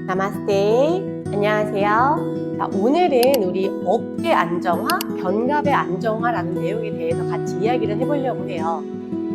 나마스테. 안녕하세요. 자, 오늘은 우리 어깨 안정화, 견갑의 안정화라는 내용에 대해서 같이 이야기를 해보려고 해요.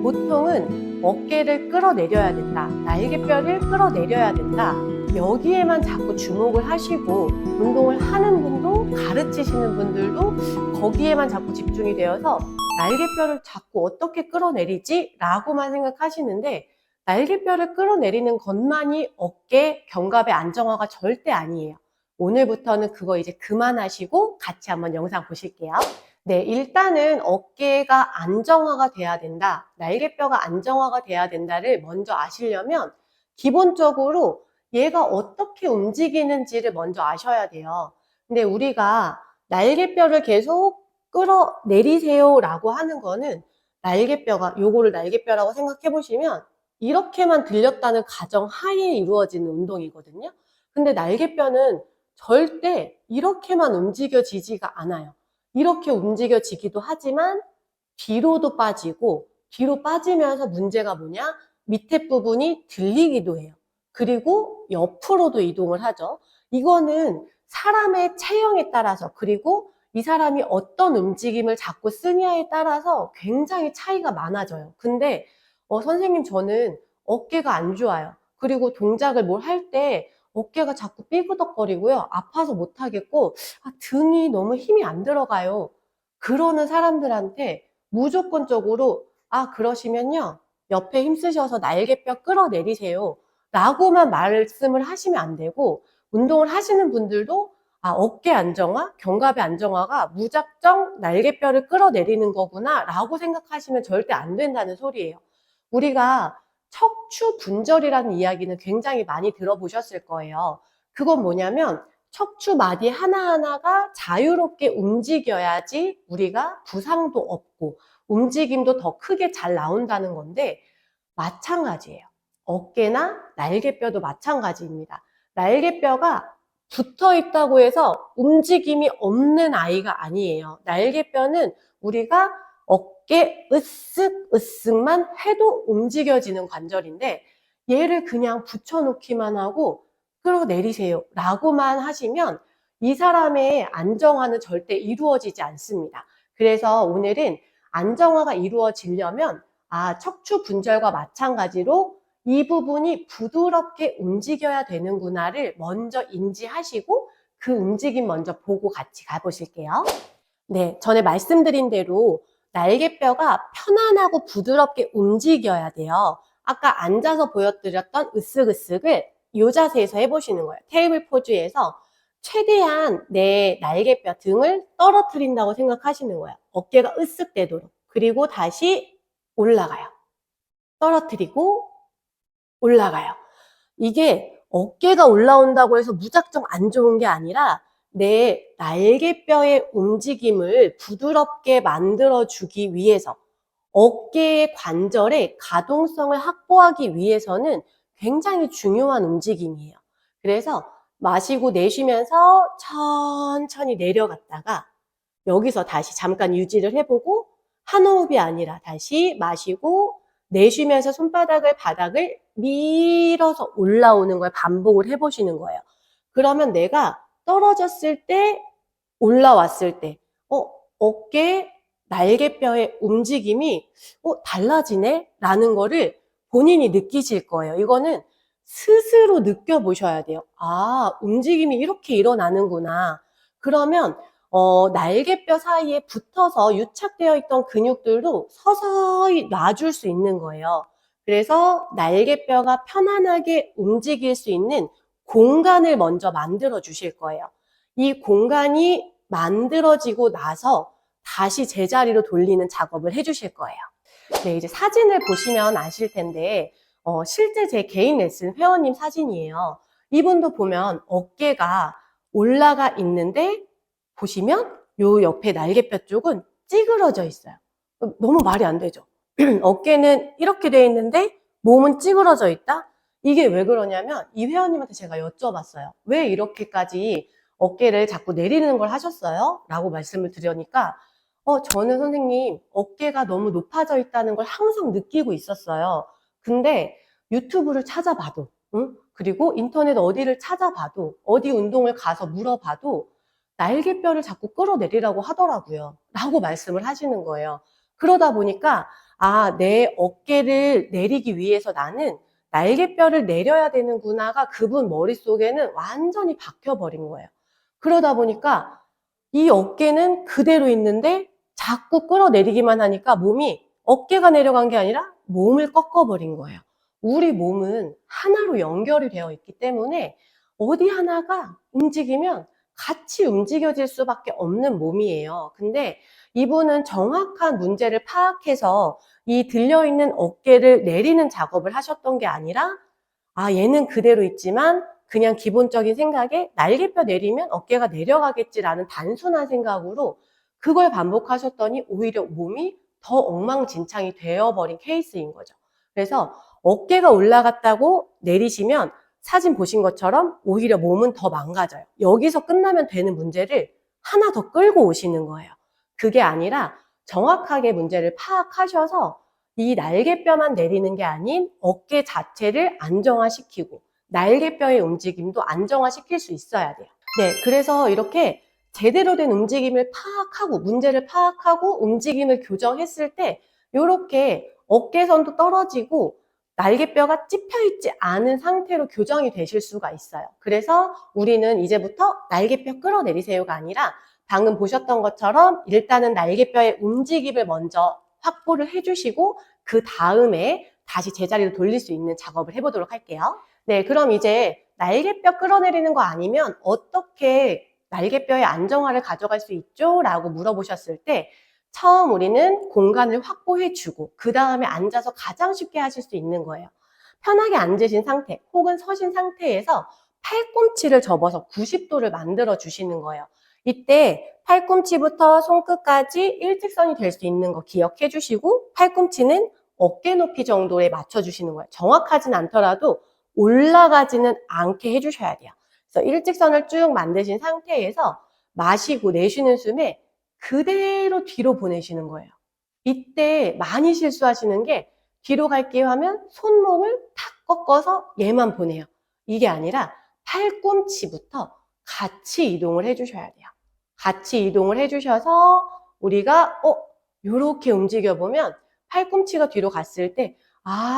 보통은 어깨를 끌어내려야 된다, 날개뼈를 끌어내려야 된다, 여기에만 자꾸 주목을 하시고 운동을 하는 분도 가르치시는 분들도 거기에만 자꾸 집중이 되어서 날개뼈를 자꾸 어떻게 끌어내리지? 라고만 생각하시는데, 날개뼈를 끌어내리는 것만이 어깨, 견갑의 안정화가 절대 아니에요. 오늘부터는 그거 이제 그만하시고 같이 한번 영상 보실게요. 네, 일단은 어깨가 안정화가 돼야 된다, 날개뼈가 안정화가 돼야 된다를 먼저 아시려면 기본적으로 얘가 어떻게 움직이는지를 먼저 아셔야 돼요. 근데 우리가 날개뼈를 계속 끌어내리세요 라고 하는 거는 날개뼈가, 요거를 날개뼈라고 생각해 보시면 이렇게만 들렸다는 가정 하에 이루어지는 운동이거든요. 근데 날개뼈는 절대 이렇게만 움직여지지가 않아요. 이렇게 움직여지기도 하지만 뒤로도 빠지고, 뒤로 빠지면서 문제가 뭐냐? 밑에 부분이 들리기도 해요. 그리고 옆으로도 이동을 하죠. 이거는 사람의 체형에 따라서, 그리고 이 사람이 어떤 움직임을 자꾸 쓰냐에 따라서 굉장히 차이가 많아져요. 근데 선생님, 저는 어깨가 안 좋아요. 그리고 동작을 뭘 할 때 어깨가 자꾸 삐그덕거리고요, 아파서 못 하겠고, 등이 너무 힘이 안 들어가요. 그러는 사람들한테 무조건적으로 그러시면요, 옆에 힘쓰셔서 날개뼈 끌어내리세요 라고만 말씀을 하시면 안 되고, 운동을 하시는 분들도 어깨 안정화, 견갑의 안정화가 무작정 날개뼈를 끌어내리는 거구나 라고 생각하시면 절대 안 된다는 소리예요. 우리가 척추 분절이라는 이야기는 굉장히 많이 들어보셨을 거예요. 그건 뭐냐면 척추 마디 하나하나가 자유롭게 움직여야지 우리가 부상도 없고 움직임도 더 크게 잘 나온다는 건데, 마찬가지예요. 어깨나 날개뼈도 마찬가지입니다. 날개뼈가 붙어 있다고 해서 움직임이 없는 아이가 아니에요. 날개뼈는 우리가 어깨 으쓱 으쓱만 해도 움직여지는 관절인데, 얘를 그냥 붙여놓기만 하고 끌어내리세요 라고만 하시면 이 사람의 안정화는 절대 이루어지지 않습니다. 그래서 오늘은 안정화가 이루어지려면 척추 분절과 마찬가지로 이 부분이 부드럽게 움직여야 되는구나를 먼저 인지하시고 그 움직임 먼저 보고 같이 가보실게요. 네, 전에 말씀드린 대로 날개뼈가 편안하고 부드럽게 움직여야 돼요. 아까 앉아서 보여드렸던 으쓱으쓱을 이 자세에서 해보시는 거예요. 테이블 포즈에서 최대한 내 날개뼈 등을 떨어뜨린다고 생각하시는 거예요. 어깨가 으쓱되도록. 그리고 다시 올라가요. 떨어뜨리고 올라가요. 이게 어깨가 올라온다고 해서 무작정 안 좋은 게 아니라 내 날개뼈의 움직임을 부드럽게 만들어주기 위해서, 어깨의 관절의 가동성을 확보하기 위해서는 굉장히 중요한 움직임이에요. 그래서 마시고 내쉬면서 천천히 내려갔다가 여기서 다시 잠깐 유지를 해보고, 한 호흡이 아니라 다시 마시고 내쉬면서 손바닥을 바닥을 밀어서 올라오는 걸 반복을 해보시는 거예요. 그러면 내가 떨어졌을 때, 올라왔을 때 어깨, 날개뼈의 움직임이 달라지네? 라는 거를 본인이 느끼실 거예요. 이거는 스스로 느껴보셔야 돼요. 움직임이 이렇게 일어나는구나. 그러면 날개뼈 사이에 붙어서 유착되어 있던 근육들도 서서히 놔줄 수 있는 거예요. 그래서 날개뼈가 편안하게 움직일 수 있는 공간을 먼저 만들어 주실 거예요. 이 공간이 만들어지고 나서 다시 제자리로 돌리는 작업을 해주실 거예요. 네, 이제 사진을 보시면 아실 텐데 실제 제 개인 레슨 회원님 사진이에요. 이분도 보면 어깨가 올라가 있는데 보시면 요 옆에 날개뼈 쪽은 찌그러져 있어요. 너무 말이 안 되죠. 어깨는 이렇게 돼 있는데 몸은 찌그러져 있다? 이게 왜 그러냐면 이 회원님한테 제가 여쭤봤어요. 왜 이렇게까지 어깨를 자꾸 내리는 걸 하셨어요? 라고 말씀을 드리니까 저는 선생님 어깨가 너무 높아져 있다는 걸 항상 느끼고 있었어요. 근데 유튜브를 찾아봐도 그리고 인터넷 어디를 찾아봐도 어디 운동을 가서 물어봐도 날개뼈를 자꾸 끌어내리라고 하더라고요. 라고 말씀을 하시는 거예요. 그러다 보니까 내 어깨를 내리기 위해서 나는 날개뼈를 내려야 되는구나가 그분 머릿속에는 완전히 박혀버린 거예요. 그러다 보니까 이 어깨는 그대로 있는데 자꾸 끌어내리기만 하니까 몸이 어깨가 내려간 게 아니라 몸을 꺾어버린 거예요. 우리 몸은 하나로 연결이 되어 있기 때문에 어디 하나가 움직이면 같이 움직여질 수밖에 없는 몸이에요. 근데 이분은 정확한 문제를 파악해서 이 들려있는 어깨를 내리는 작업을 하셨던 게 아니라 얘는 그대로 있지만 그냥 기본적인 생각에 날개뼈 내리면 어깨가 내려가겠지라는 단순한 생각으로 그걸 반복하셨더니 오히려 몸이 더 엉망진창이 되어버린 케이스인 거죠. 그래서 어깨가 올라갔다고 내리시면 사진 보신 것처럼 오히려 몸은 더 망가져요. 여기서 끝나면 되는 문제를 하나 더 끌고 오시는 거예요. 그게 아니라 정확하게 문제를 파악하셔서 이 날개뼈만 내리는 게 아닌 어깨 자체를 안정화시키고 날개뼈의 움직임도 안정화시킬 수 있어야 돼요. 네, 그래서 이렇게 제대로 된 움직임을 파악하고 문제를 파악하고 움직임을 교정했을 때 이렇게 어깨선도 떨어지고 날개뼈가 찝혀있지 않은 상태로 교정이 되실 수가 있어요. 그래서 우리는 이제부터 날개뼈 끌어내리세요가 아니라 방금 보셨던 것처럼 일단은 날개뼈의 움직임을 먼저 확보를 해주시고 그 다음에 다시 제자리로 돌릴 수 있는 작업을 해보도록 할게요. 네, 그럼 이제 날개뼈 끌어내리는 거 아니면 어떻게 날개뼈의 안정화를 가져갈 수 있죠? 라고 물어보셨을 때 처음 우리는 공간을 확보해주고 그 다음에 앉아서 가장 쉽게 하실 수 있는 거예요. 편하게 앉으신 상태 혹은 서신 상태에서 팔꿈치를 접어서 90도를 만들어 주시는 거예요. 이때 팔꿈치부터 손끝까지 일직선이 될 수 있는 거 기억해 주시고 팔꿈치는 어깨 높이 정도에 맞춰 주시는 거예요. 정확하진 않더라도 올라가지는 않게 해주셔야 돼요. 그래서 일직선을 쭉 만드신 상태에서 마시고 내쉬는 숨에 그대로 뒤로 보내시는 거예요. 이때 많이 실수하시는 게 뒤로 갈게요 하면 손목을 탁 꺾어서 얘만 보내요. 이게 아니라 팔꿈치부터 같이 이동을 해주셔야 돼요. 같이 이동을 해주셔서 우리가 요렇게 움직여보면 팔꿈치가 뒤로 갔을 때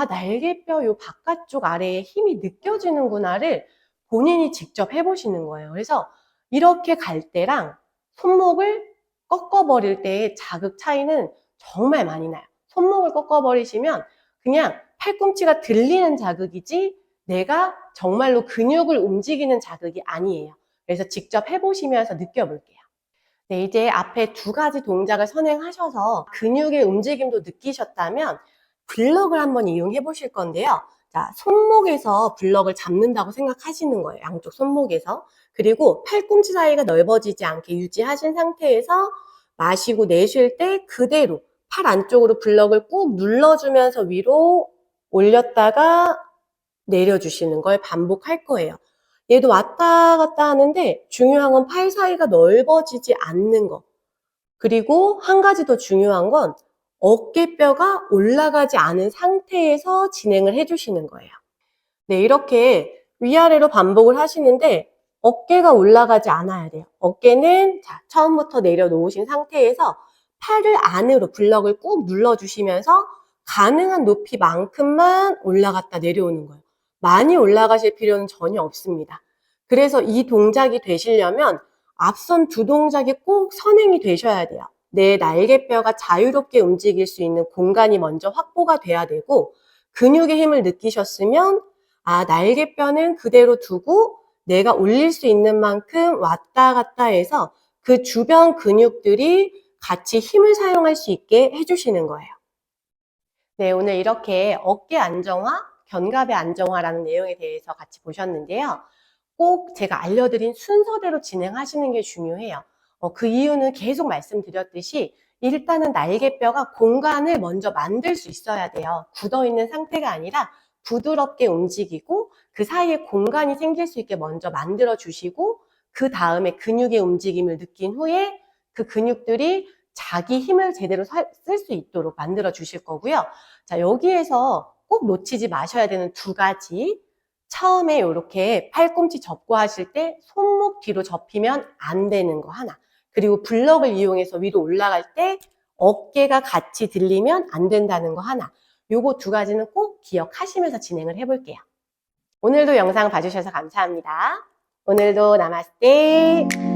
날개뼈 요 바깥쪽 아래에 힘이 느껴지는구나를 본인이 직접 해보시는 거예요. 그래서 이렇게 갈 때랑 손목을 꺾어버릴 때의 자극 차이는 정말 많이 나요. 손목을 꺾어버리시면 그냥 팔꿈치가 들리는 자극이지 내가 정말로 근육을 움직이는 자극이 아니에요. 그래서 직접 해보시면서 느껴볼게요. 네, 이제 앞에 두 가지 동작을 선행하셔서 근육의 움직임도 느끼셨다면 블럭을 한번 이용해 보실 건데요. 자, 손목에서 블럭을 잡는다고 생각하시는 거예요. 양쪽 손목에서. 그리고 팔꿈치 사이가 넓어지지 않게 유지하신 상태에서 마시고 내쉴 때 그대로 팔 안쪽으로 블럭을 꾹 눌러주면서 위로 올렸다가 내려주시는 걸 반복할 거예요. 얘도 왔다 갔다 하는데 중요한 건 팔 사이가 넓어지지 않는 거. 그리고 한 가지 더 중요한 건 어깨뼈가 올라가지 않은 상태에서 진행을 해주시는 거예요. 네, 이렇게 위아래로 반복을 하시는데 어깨가 올라가지 않아야 돼요. 어깨는 처음부터 내려놓으신 상태에서 팔을 안으로 블럭을 꾹 눌러주시면서 가능한 높이만큼만 올라갔다 내려오는 거예요. 많이 올라가실 필요는 전혀 없습니다. 그래서 이 동작이 되시려면 앞선 두 동작이 꼭 선행이 되셔야 돼요. 내 날개뼈가 자유롭게 움직일 수 있는 공간이 먼저 확보가 돼야 되고 근육의 힘을 느끼셨으면 날개뼈는 그대로 두고 내가 올릴 수 있는 만큼 왔다 갔다 해서 그 주변 근육들이 같이 힘을 사용할 수 있게 해주시는 거예요. 네, 오늘 이렇게 어깨 안정화, 견갑의 안정화라는 내용에 대해서 같이 보셨는데요. 꼭 제가 알려드린 순서대로 진행하시는 게 중요해요. 그 이유는 계속 말씀드렸듯이 일단은 날개뼈가 공간을 먼저 만들 수 있어야 돼요. 굳어있는 상태가 아니라 부드럽게 움직이고 그 사이에 공간이 생길 수 있게 먼저 만들어 주시고 그 다음에 근육의 움직임을 느낀 후에 그 근육들이 자기 힘을 제대로 쓸 수 있도록 만들어 주실 거고요. 자, 여기에서 꼭 놓치지 마셔야 되는 두 가지 처음에 이렇게 팔꿈치 접고 하실 때 손목 뒤로 접히면 안 되는 거 하나. 그리고 블럭을 이용해서 위로 올라갈 때 어깨가 같이 들리면 안 된다는 거 하나. 요거 두 가지는 꼭 기억하시면서 진행을 해볼게요. 오늘도 영상 봐주셔서 감사합니다. 오늘도 나마스테.